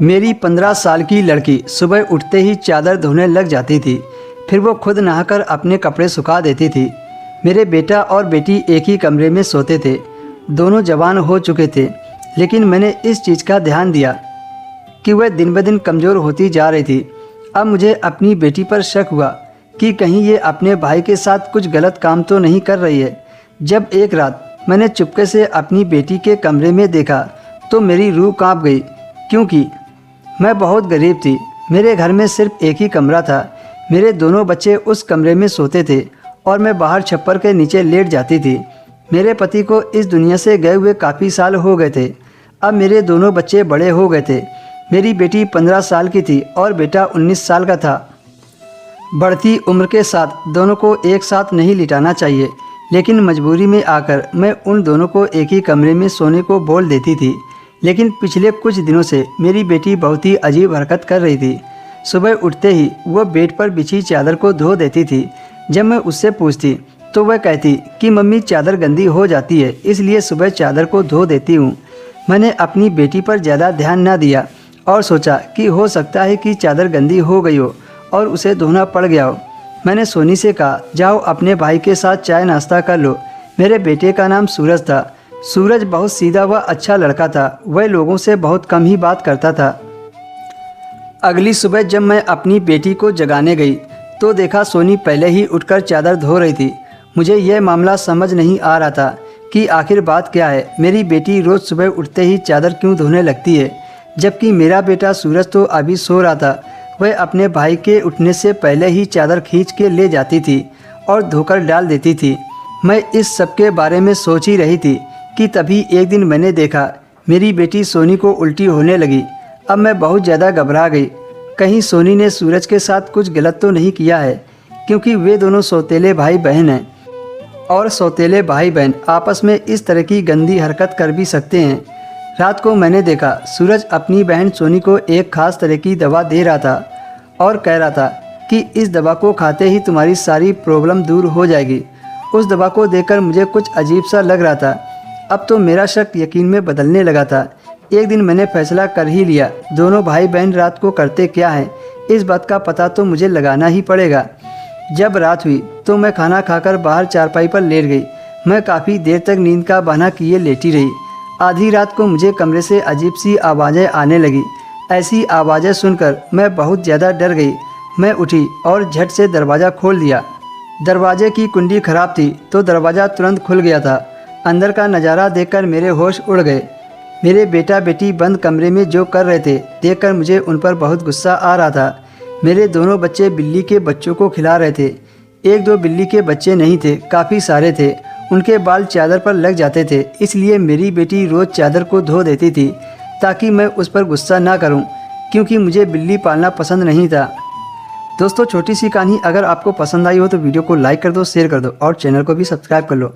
मेरी 15 साल की लड़की सुबह उठते ही चादर धोने लग जाती थी। फिर वो खुद नहाकर अपने कपड़े सुखा देती थी। मेरे बेटा और बेटी एक ही कमरे में सोते थे। दोनों जवान हो चुके थे, लेकिन मैंने इस चीज़ का ध्यान दिया कि वह दिन ब दिन कमज़ोर होती जा रही थी। अब मुझे अपनी बेटी पर शक हुआ कि कहीं ये अपने भाई के साथ कुछ गलत काम तो नहीं कर रही है। जब एक रात मैंने चुपके से अपनी बेटी के कमरे में देखा तो मेरी रूह कांप गई, क्योंकि मैं बहुत गरीब थी। मेरे घर में सिर्फ एक ही कमरा था। मेरे दोनों बच्चे उस कमरे में सोते थे और मैं बाहर छप्पर के नीचे लेट जाती थी। मेरे पति को इस दुनिया से गए हुए काफ़ी साल हो गए थे। अब मेरे दोनों बच्चे बड़े हो गए थे। मेरी बेटी 15 साल की थी और बेटा 19 साल का था। बढ़ती उम्र के साथ दोनों को एक साथ नहीं लिटाना चाहिए, लेकिन मजबूरी में आकर मैं उन दोनों को एक ही कमरे में सोने को बोल देती थी। लेकिन पिछले कुछ दिनों से मेरी बेटी बहुत ही अजीब हरकत कर रही थी। सुबह उठते ही वह बेड पर बिछी चादर को धो देती थी। जब मैं उससे पूछती तो वह कहती कि मम्मी चादर गंदी हो जाती है, इसलिए सुबह चादर को धो देती हूँ। मैंने अपनी बेटी पर ज़्यादा ध्यान न दिया और सोचा कि हो सकता है कि चादर गंदी हो गई हो और उसे धोना पड़ गया हो। मैंने सोनी से कहा, जाओ अपने भाई के साथ चाय नाश्ता कर लो। मेरे बेटे का नाम सूरज था। सूरज बहुत सीधा व अच्छा लड़का था। वह लोगों से बहुत कम ही बात करता था। अगली सुबह जब मैं अपनी बेटी को जगाने गई तो देखा सोनी पहले ही उठकर चादर धो रही थी। मुझे यह मामला समझ नहीं आ रहा था कि आखिर बात क्या है। मेरी बेटी रोज़ सुबह उठते ही चादर क्यों धोने लगती है, जबकि मेरा बेटा सूरज तो अभी सो रहा था। वह अपने भाई के उठने से पहले ही चादर खींच के ले जाती थी और धोकर डाल देती थी। मैं इस सब के बारे में सोच ही रही थी कि तभी एक दिन मैंने देखा मेरी बेटी सोनी को उल्टी होने लगी। अब मैं बहुत ज़्यादा घबरा गई। कहीं सोनी ने सूरज के साथ कुछ गलत तो नहीं किया है, क्योंकि वे दोनों सौतेले भाई बहन हैं और सौतेले भाई बहन आपस में इस तरह की गंदी हरकत कर भी सकते हैं। रात को मैंने देखा सूरज अपनी बहन सोनी को एक ख़ास तरह की दवा दे रहा था और कह रहा था कि इस दवा को खाते ही तुम्हारी सारी प्रॉब्लम दूर हो जाएगी। उस दवा को देखकर मुझे कुछ अजीब सा लग रहा था। अब तो मेरा शक यकीन में बदलने लगा था। एक दिन मैंने फैसला कर ही लिया, दोनों भाई बहन रात को करते क्या हैं, इस बात का पता तो मुझे लगाना ही पड़ेगा। जब रात हुई तो मैं खाना खाकर बाहर चारपाई पर लेट गई। मैं काफ़ी देर तक नींद का बहाना किए लेटी रही। आधी रात को मुझे कमरे से अजीब सी आवाज़ें आने लगी। ऐसी आवाज़ें सुनकर मैं बहुत ज़्यादा डर गई। मैं उठी और झट से दरवाज़ा खोल दिया। दरवाजे की कुंडी खराब थी तो दरवाज़ा तुरंत खुल गया था। अंदर का नज़ारा देखकर मेरे होश उड़ गए। मेरे बेटा बेटी बंद कमरे में जो कर रहे थे देखकर मुझे उन पर बहुत गुस्सा आ रहा था। मेरे दोनों बच्चे बिल्ली के बच्चों को खिला रहे थे। एक दो बिल्ली के बच्चे नहीं थे, काफ़ी सारे थे। उनके बाल चादर पर लग जाते थे, इसलिए मेरी बेटी रोज़ चादर को धो देती थी ताकि मैं उस पर गुस्सा ना करूं, क्योंकि मुझे बिल्ली पालना पसंद नहीं था। दोस्तों, छोटी सी कहानी अगर आपको पसंद आई हो तो वीडियो को लाइक कर दो, शेयर कर दो और चैनल को भी सब्सक्राइब कर लो।